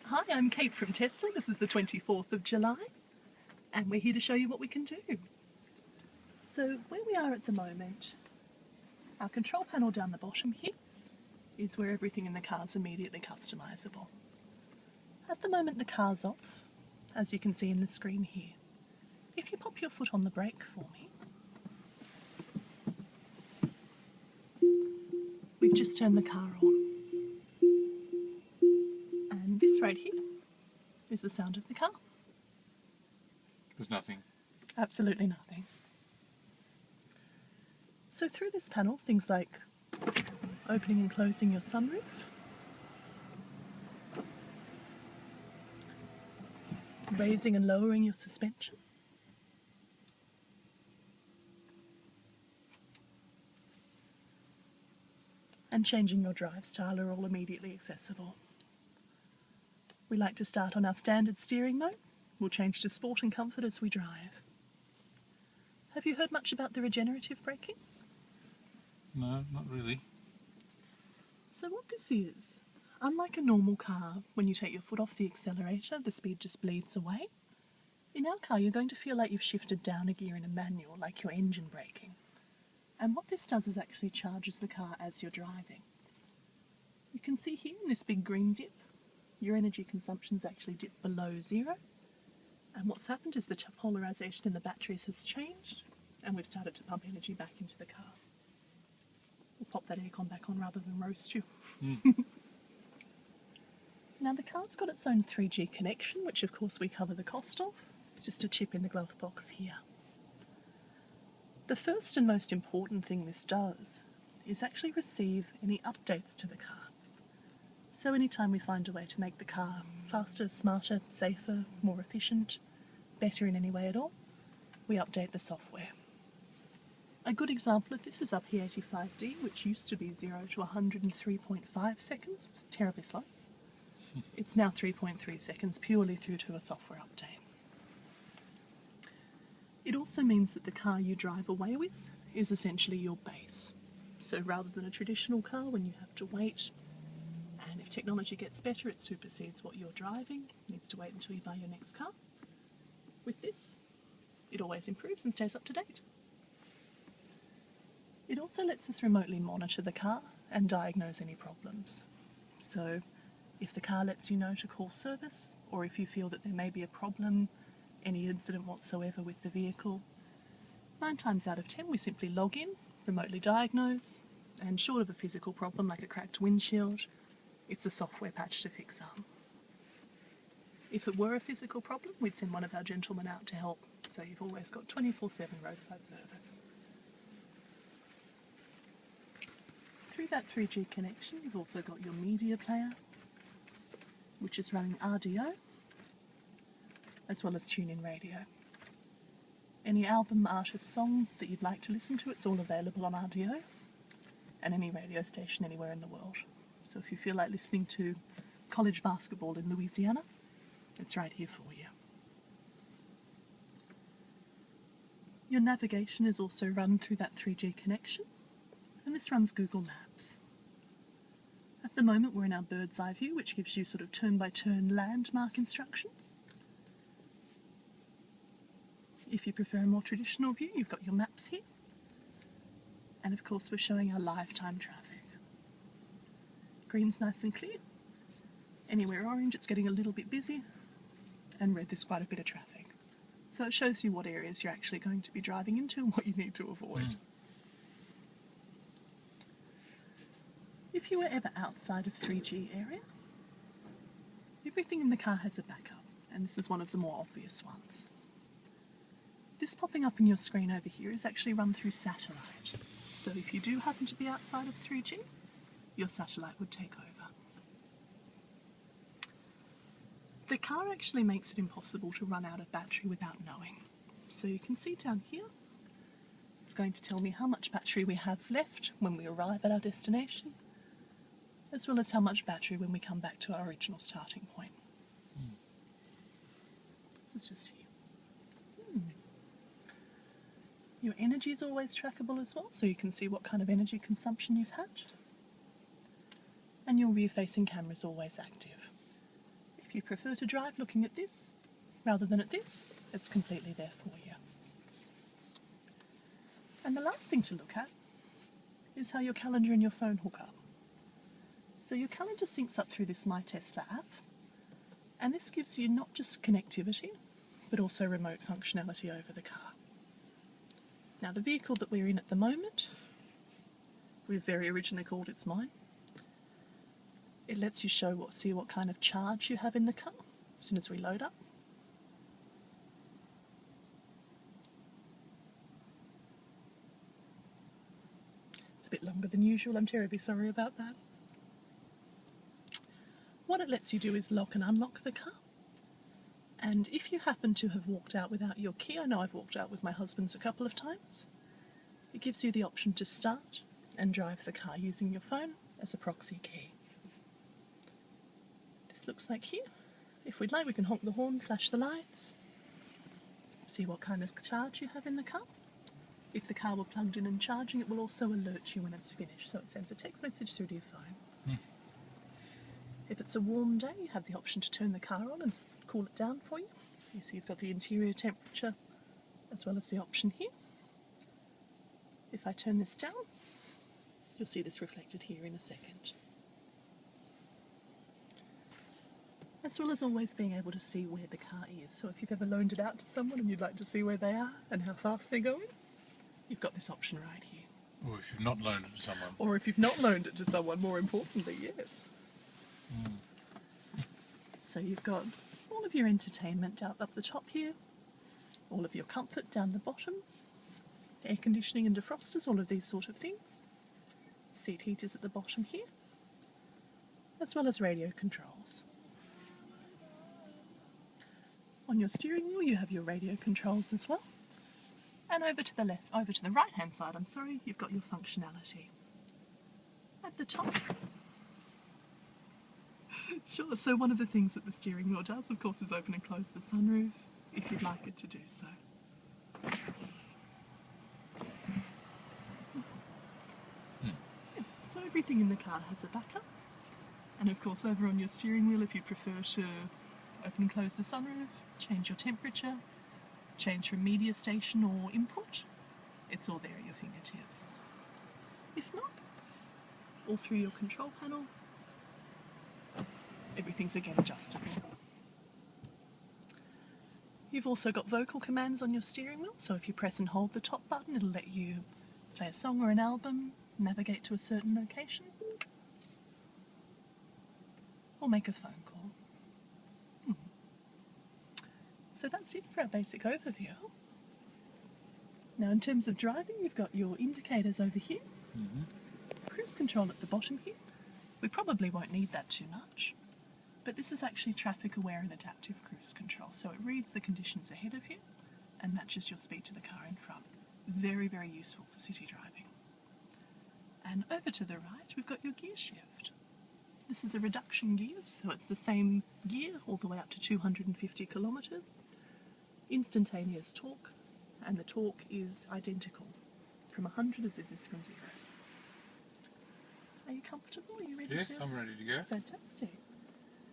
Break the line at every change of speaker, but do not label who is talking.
Hi, I'm Kate from Tesla. This is the 24th of July, and we're here to show you what we can do. So where we are at the moment, our control panel down the bottom here is where everything in the car is immediately customisable. At the moment the car's off, as you can see in the screen here. If you pop your foot on the brake for me, we've just turned the car on. And this right here is the sound of the car.
There's nothing.
Absolutely nothing. So through this panel, things like opening and closing your sunroof, raising and lowering your suspension, and changing your drive style are all immediately accessible. We like to start on our standard steering mode. We'll change to sport and comfort as we drive. Have you heard much about the regenerative braking?
No, not really.
So what this is, unlike a normal car, when you take your foot off the accelerator, the speed just bleeds away. In our car, you're going to feel like you've shifted down a gear in a manual, like your engine braking. And what this does is actually charges the car as you're driving. You can see here in this big green dip, your energy consumption's actually dipped below zero. And what's happened is the polarisation in the batteries has changed, and we've started to pump energy back into the car. We'll pop that aircon back on rather than roast you. Now the car's got its own 3G connection, which of course we cover the cost of. It's just a chip in the glove box here. The first and most important thing this does is actually receive any updates to the car. So anytime we find a way to make the car faster, smarter, safer, more efficient, better in any way at all, we update the software. A good example of this is our P85D, which used to be 0 to 103.5 seconds. It was terribly slow. It's now 3.3 seconds, purely through to a software update. It also means that the car you drive away with is essentially your base. So rather than a traditional car, when you have to wait, and if technology gets better, it supersedes what you're driving, needs to wait until you buy your next car. With this, it always improves and stays up to date. It also lets us remotely monitor the car and diagnose any problems. So if the car lets you know to call service, or if you feel that there may be a problem, any incident whatsoever with the vehicle, 9 times out of 10 we simply log in, remotely diagnose, and short of a physical problem like a cracked windshield, it's a software patch to fix up. If it were a physical problem, we'd send one of our gentlemen out to help, so you've always got 24/7 roadside service. Through that 3G connection, you've also got your media player, which is running RDO, as well as tune-in radio. Any album, artist, song that you'd like to listen to, it's all available on RDO, and any radio station anywhere in the world. So if you feel like listening to college basketball in Louisiana, it's right here for you. Your navigation is also run through that 3G connection, and this runs Google Maps. At the moment we're in our bird's eye view, which gives you sort of turn-by-turn landmark instructions. If you prefer a more traditional view, you've got your maps here. And of course we're showing our live time traffic. Green's nice and clear. Anywhere orange, it's getting a little bit busy. And red, there's quite a bit of traffic. So it shows you what areas you're actually going to be driving into and what you need to avoid. If you were ever outside of 3G area, everything in the car has a backup, and this is one of the more obvious ones. This popping up in your screen over here is actually run through satellite. So if you do happen to be outside of 3G, your satellite would take over. The car actually makes it impossible to run out of battery without knowing. So you can see down here, it's going to tell me how much battery we have left when we arrive at our destination, as well as how much battery when we come back to our original starting point. This is just here. Your energy is always trackable as well, so you can see what kind of energy consumption you've had. And your rear-facing camera is always active. If you prefer to drive looking at this rather than at this, it's completely there for you. And the last thing to look at is how your calendar and your phone hook up. So your calendar syncs up through this My Tesla app, and this gives you not just connectivity, but also remote functionality over the car. Now the vehicle that we're in at the moment, we've very originally called It's Mine. It lets you see what kind of charge you have in the car as soon as we load up. It's a bit longer than usual, I'm terribly sorry about that. What it lets you do is lock and unlock the car. And if you happen to have walked out without your key, I know I've walked out with my husband's a couple of times, it gives you the option to start and drive the car using your phone as a proxy key. This looks like here. If we'd like, we can honk the horn, flash the lights, see what kind of charge you have in the car. If the car were plugged in and charging, it will also alert you when it's finished, so it sends a text message through to your phone. If it's a warm day, you have the option to turn the car on and cool it down for you. You see you've got the interior temperature as well as the option here. If I turn this down, you'll see this reflected here in a second. As well as always being able to see where the car is. So if you've ever loaned it out to someone and you'd like to see where they are and how fast they're going, you've got this option right here.
Or if you've not loaned it to someone.
Or if you've not loaned it to someone, more importantly, yes. So you've got all of your entertainment down up the top here, all of your comfort down the bottom, air conditioning and defrosters, all of these sort of things. Seat heaters at the bottom here, as well as radio controls. On your steering wheel you have your radio controls as well. And over to the right hand side, you've got your functionality. At the top, sure, so one of the things that the steering wheel does, of course, is open and close the sunroof, if you'd like it to do so. So everything in the car has a backup. And of course, over on your steering wheel, if you prefer to open and close the sunroof, change your temperature, change from media station or input, it's all there at your fingertips. If not, all through your control panel, everything's again adjustable. You've also got vocal commands on your steering wheel, so if you press and hold the top button, it'll let you play a song or an album, navigate to a certain location, or make a phone call. So that's it for our basic overview. Now in terms of driving, you've got your indicators over here, cruise control at the bottom here. We probably won't need that too much, but this is actually traffic aware and adaptive cruise control, so it reads the conditions ahead of you and matches your speed to the car in front. Very, very useful for city driving. And over to the right, we've got your gear shift. This is a reduction gear, so it's the same gear all the way up to 250 kilometres. Instantaneous torque, and the torque is identical from 100 as it is from 0. Are you comfortable? Are you ready
Yes,
to?
I'm ready to go.
Fantastic.